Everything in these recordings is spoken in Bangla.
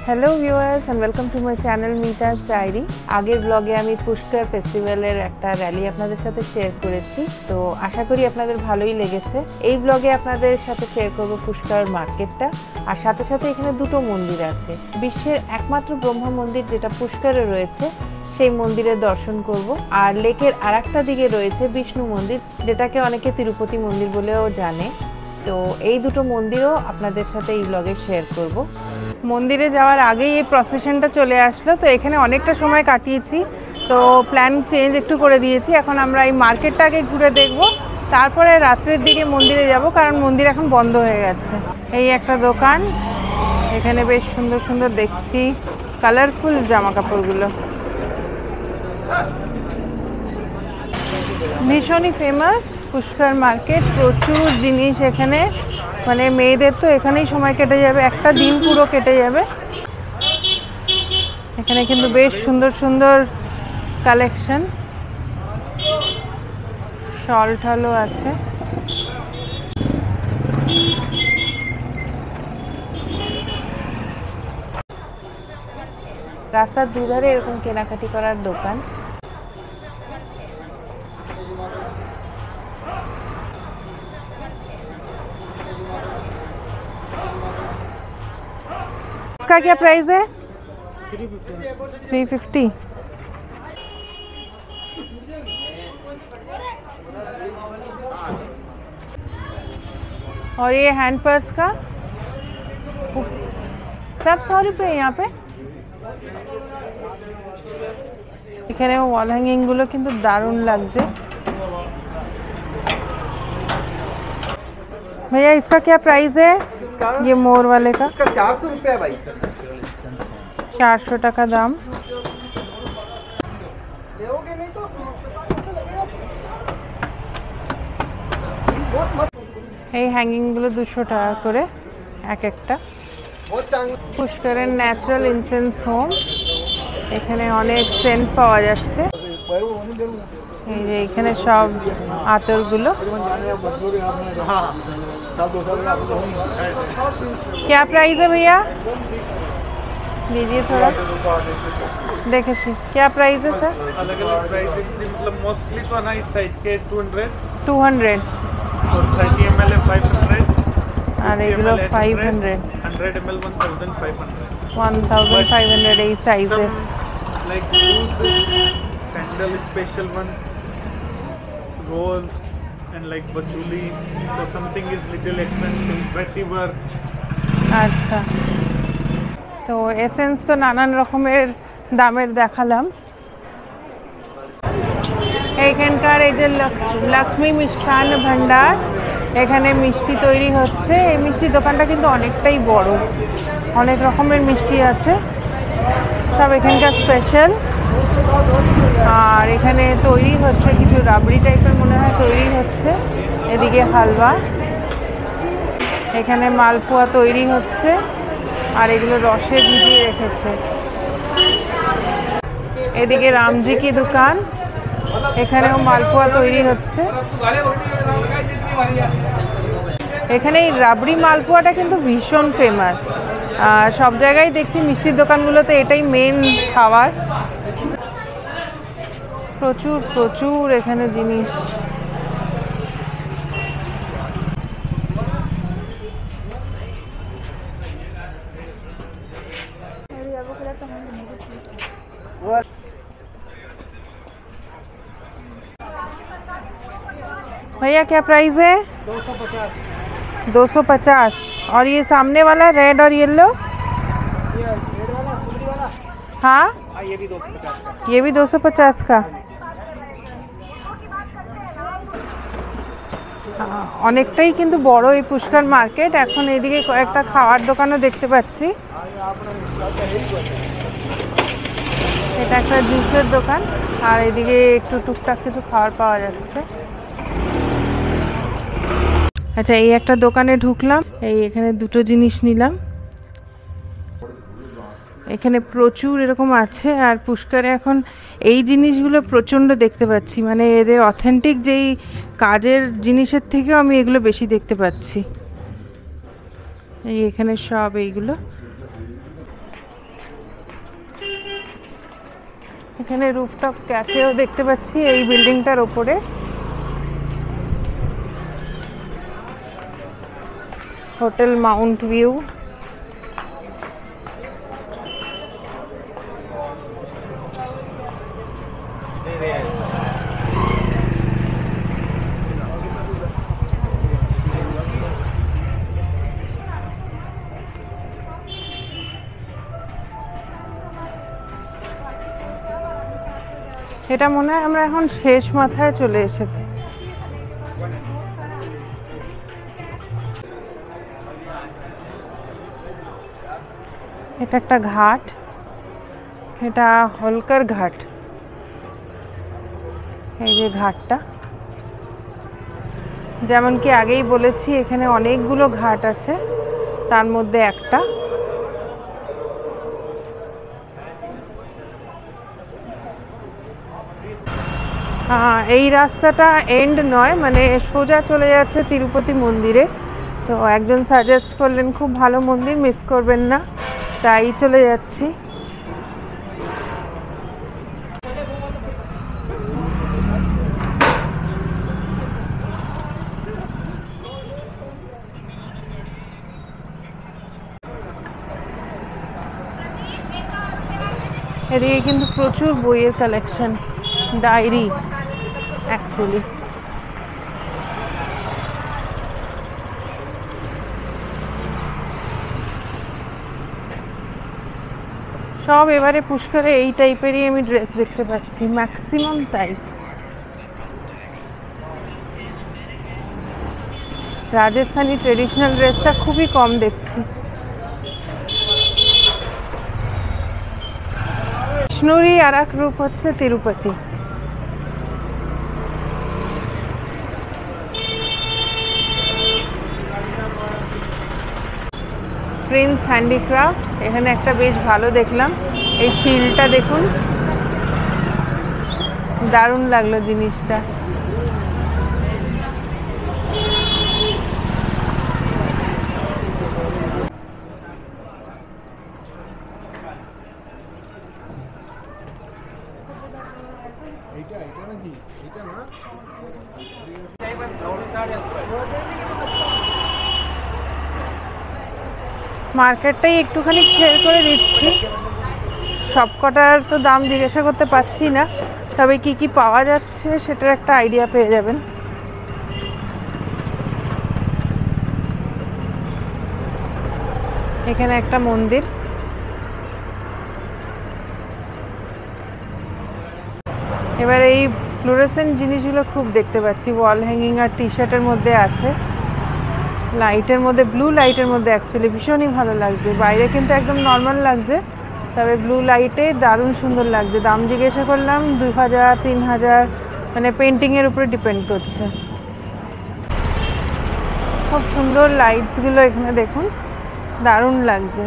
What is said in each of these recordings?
Hello viewers and welcome to my channel Mita's diary. আগের ব্লগে আমি পুষ্কর ফেস্টিভ্যালের একটা র্যালি আপনাদের সাথে শেয়ার করেছি, তো আশা করি আপনাদের ভালোই লেগেছে। এই ব্লগে আপনাদের সাথে শেয়ার করব পুষ্কর মার্কেটটা, আর সাথে সাথে এখানে দুটো মন্দির আছে। বিশ্বের একমাত্র ব্রহ্মা মন্দির যেটা পুষ্করে রয়েছে সেই মন্দিরের দর্শন করব, আর লেকের আরেকটা দিকে রয়েছে বিষ্ণু মন্দির, যেটাকে অনেকে তিরুপতি মন্দির বলেও জানে। তো এই দুটো মন্দিরও আপনাদের সাথে এই ব্লগে শেয়ার করব। মন্দিরে যাওয়ার আগেই এই প্রসেশনটা চলে আসলো, তো এখানে অনেকটা সময় কাটিয়েছি, তো প্ল্যান চেঞ্জ একটু করে দিয়েছি। এখন আমরা এই মার্কেটটা আগে ঘুরে দেখব, তারপরে রাত্রের দিকে মন্দিরে যাব, কারণ মন্দির এখন বন্ধ হয়ে গেছে। এই একটা দোকান, এখানে বেশ সুন্দর সুন্দর দেখছি কালারফুল জামা কাপড়গুলো, ভীষণই ফেমাস পুষ্কর মার্কেট। প্রচুর জিনিস এখানে, মানে মেয়েদের তো এখানেই সময় কেটে যাবে, একটা দিন পুরো কেটে যাবে। এখানে কিন্তু বেশ সুন্দর সুন্দর কালেকশন, শল টলও আছে। রাস্তার দুধারে এরকম কেনাকাটি করার দোকান। इसका क्या प्राइस है? 350। और ये हैंड पर्स का सब 100 रुपये यहाँ पे। এখানে ওয়াল হ্যাঙ্গিং গুলো কিন্তু দারুণ লাগছে। भैया इसका क्या प्राइस है? ये मोर वाले का इसका 400 रुपये है भाई। 400 টাকা দাম। लेओगे नहीं तो এই হ্যাঙ্গিং গুলো 200 টাকা করে এক একটা। পুষ্করের ন্যাচারাল ইনসেন্স হোম, এখানে অনেক সেন্ট পাওয়া যাচ্ছে। এই যে এখানে সব আতরগুলো। क्या प्राइस है भैया? लीजिए थोड़ा, देखेছি क्या प्राइस है सर? अलग अलग प्राइस है, मतलब मोस्टली तो ना इस साइज के 200 और 30 ml है 500 আর এগুলো 500 100 ml 1500 1500 এই সাইজের। like food sandal special ones, rose and like patchouli, so something is little expensive, vetiver। আচ্ছা, তো এসেন্স তো নানান রকমের দামের দেখালাম। এইখানকার এই যে লক্ষ্মী মিষ্টান্ন ভান্ডার, এখানে মিষ্টি তৈরি হচ্ছে। এই মিষ্টির দোকানটা কিন্তু অনেকটাই বড়, অনেক রকমের মিষ্টি আছে, সব এখানকার স্পেশাল। আর এখানে তৈরি হচ্ছে কিছু রাবড়ি টাইপের মনে হয় তৈরি হচ্ছে। এদিকে হালুয়া, এখানে মালপোয়া তৈরি হচ্ছে, আর এগুলো রসে ভিজিয়ে রেখেছে। এদিকে রামজি কি দোকান, এখানেও মালপোয়া তৈরি হচ্ছে। এখানে এই রাবড়ি মালপোয়াটা কিন্তু ভীষণ ফেমাস, সব জায়গায় দেখছি মিষ্টির দোকানগুলোতে এটাই মেন খাবার। প্রচুর প্রচুর এখানে জিনিস। भैया क्या प्राइस है? 250। और ये सामने वाला रेड और येलो? हाँ, ये भी 250 का। ये भी 250 का। অনেকটাই কিন্তু বড় এই পুষ্কর মার্কেট। এখন এইদিকে কয়েকটা খাওয়ার দোকানও দেখতে পাচ্ছি। এটা একটা জুসের দোকান, আর এইদিকে একটু টুকটাক কিছু খাবার পাওয়া যাচ্ছে। আচ্ছা, এই একটা দোকানে ঢুকলাম, এই এখানে দুটো জিনিস নিলাম। এখানে প্রচুর এরকম আছে, আর পুষ্করে এখন এই জিনিসগুলো প্রচণ্ড দেখতে পাচ্ছি, মানে এদের অথেন্টিক যেই কাজের জিনিসের থেকেও আমি এগুলো বেশি দেখতে পাচ্ছি। এই এখানে সব এইগুলো এখানে রুফটপ ক্যাফেও দেখতে পাচ্ছি এই বিল্ডিংটার ওপরে। Hotel Mount view. এটা মনে হয় আমরা এখন শেষ মাথায় চলে এসেছি। এটা একটা ঘাট, এটা হলকার ঘাট। এই যে ঘাটটা, যেমন কি আগেই বলেছি এখানে অনেকগুলো ঘাট আছে, তার মধ্যে একটা। এই রাস্তাটা এন্ড নয়, মানে সোজা চলে যাচ্ছে তিরুপতি মন্দিরে। তো একজন সাজেস্ট করলেন খুব ভালো মন্দির, মিস করবেন না, তাই চলে যাচ্ছি। এদিকে কিন্তু প্রচুর বইয়ের কালেকশন, ডায়েরি অ্যাকচুয়ালি। সব এবারে পুষ্করে এই টাইপেরই আমি ড্রেস দেখতে পাচ্ছি, ম্যাক্সিমাম তাই। রাজস্থানি ট্রেডিশনাল ড্রেসটা খুবই কম দেখছি। বিষ্ণুরই আর এক রূপ হচ্ছে তিরুপতি। প্রিন্স হ্যান্ডিক্রাফট, এখানে একটা বেশ ভালো দেখলাম, এই শিলটা দেখুন, দারুণ লাগলো জিনিসটা। মার্কেটটাই একটুখানি শেয়ার করে দিচ্ছি, সবকটার তো দাম জিজ্ঞাসা করতে পারছি না, তবে কি কি পাওয়া যাচ্ছে সেটার একটা আইডিয়া পেয়ে যাবেন। এখানে একটা মন্দির, এবার এই ফ্লোরেসেন্ট জিনিসগুলো খুব দেখতে পাচ্ছি, ওয়াল হ্যাঙ্গিং আর টি শার্টের মধ্যে আছে, লাইটের মধ্যে, ব্লু লাইটের মধ্যে অ্যাকচুয়ালি ভীষণই ভালো লাগছে। বাইরে কিন্তু একদম নর্মাল লাগছে, তবে ব্লু লাইটে দারুণ সুন্দর লাগছে। দাম জিজ্ঞাসা করলাম 2000 3000, মানে পেন্টিংয়ের উপরে ডিপেন্ড করছে। খুব সুন্দর লাইটসগুলো এখানে দেখুন, দারুণ লাগছে।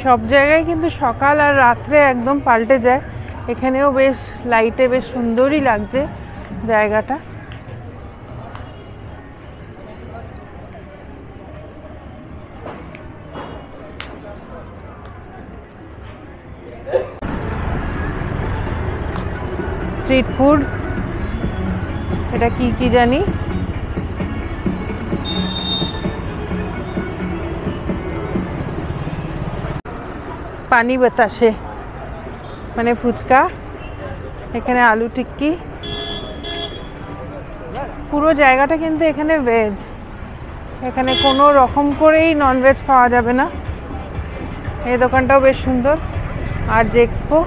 সব জায়গায় কিন্তু সকাল আর রাত্রে একদম পাল্টে যায়, এখানেও বেশ লাইটে বেশ সুন্দরই লাগছে জায়গাটা। স্ট্রিট ফুড, এটা কি কি জানি, পানি বাতাসে মানে ফুচকা, এখানে আলু টিক্কি। পুরো জায়গাটা কিন্তু এখানে ভেজ, এখানে কোনো রকম করেই ননভেজ পাওয়া যাবে না। এই দোকানটাও বেশ সুন্দর। আর যে এক্সপো,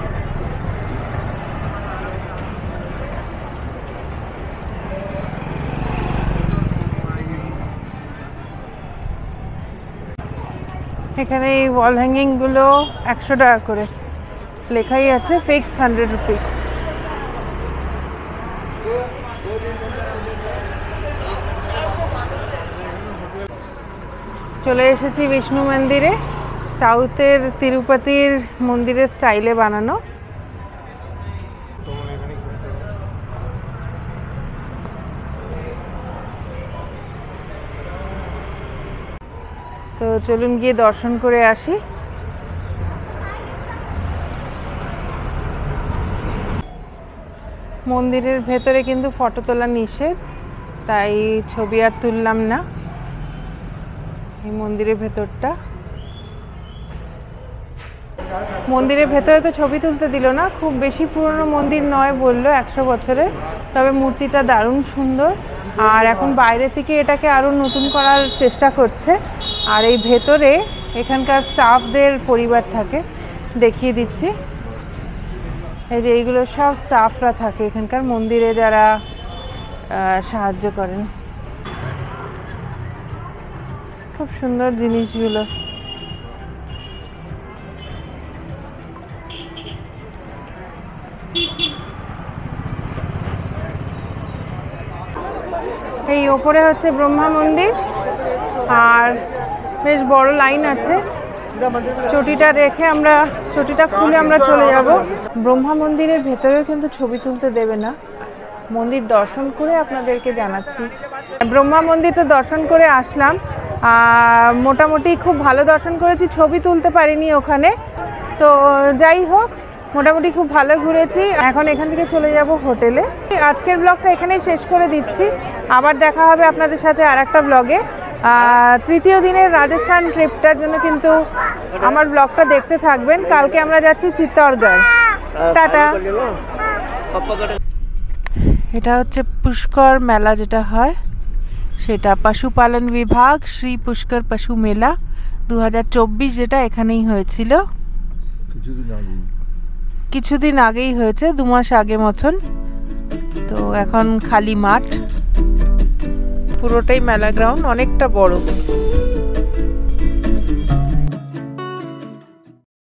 এখানে এই ওয়াল হ্যাঙ্গিংগুলো 100 টাকা করে, লেখাই আছে ফিক্স 100 রুপিস। চলে এসেছি বিষ্ণু মন্দিরে, সাউথের তিরুপতির মন্দিরের স্টাইলে বানানো। তো চলুন গিয়ে দর্শন করে আসি। মন্দিরের ভেতরে কিন্তু ফটো তোলা নিষেধ, তাই ছবি আর তুললাম না। এই মন্দিরের ভেতরটা, মন্দিরের ভেতরে তো ছবি তুলতে দিল না, খুব বেশি পুরনো মন্দির নয় বললো, 100 বছরের, তবে মূর্তিটা দারুণ সুন্দর। আর এখন বাইরে থেকে এটাকে আরও নতুন করার চেষ্টা করছে। আর এই ভেতরে এখানকার স্টাফদের পরিবার থাকে, দেখিয়ে দিচ্ছি। এই যে এইগুলো সব স্টাফরা থাকে এখানকার মন্দিরে, যারা সাহায্য করেন। খুব সুন্দর জিনিসগুলো। এই ওপরে হচ্ছে ব্রহ্মা মন্দির, আর বেশ বড় লাইন আছে। চটিটা রেখে আমরা, চটিটা খুলে আমরা চলে যাব। ব্রহ্মা মন্দিরের ভেতরেও কিন্তু ছবি তুলতে দেবে না, মন্দির দর্শন করে আপনাদেরকে জানাচ্ছি। ব্রহ্মা মন্দির তো দর্শন করে আসলাম, মোটামুটি খুব ভালো দর্শন করেছি, ছবি তুলতে পারিনি ওখানে। তো যাই হোক, মোটামুটি খুব ভালো ঘুরেছি। এখন এখান থেকে চলে যাব হোটেলে। আজকের ব্লগটা এখানেই শেষ করে দিচ্ছি, আবার দেখা হবে আপনাদের সাথে আর একটা ব্লগে। তৃতীয় দিনের রাজস্থান ট্রিপটার জন্য কিন্তু আমার ব্লগটা দেখতে থাকবেন। কালকে আমরা যাচ্ছি চিত্তরগড়। টাটা। এটা হচ্ছে পুষ্কর মেলা যেটা হয় সেটা, পশুপালন বিভাগ শ্রী পুষ্কর পশু মেলা 2024, যেটা এখানেই হয়েছিল। কিছুদিন আগেই হয়েছে, 2 মাস আগে মতন। তো এখন খালি মাঠ, পুরোটাই মেলা গ্রাউন্ড, অনেকটা বড়।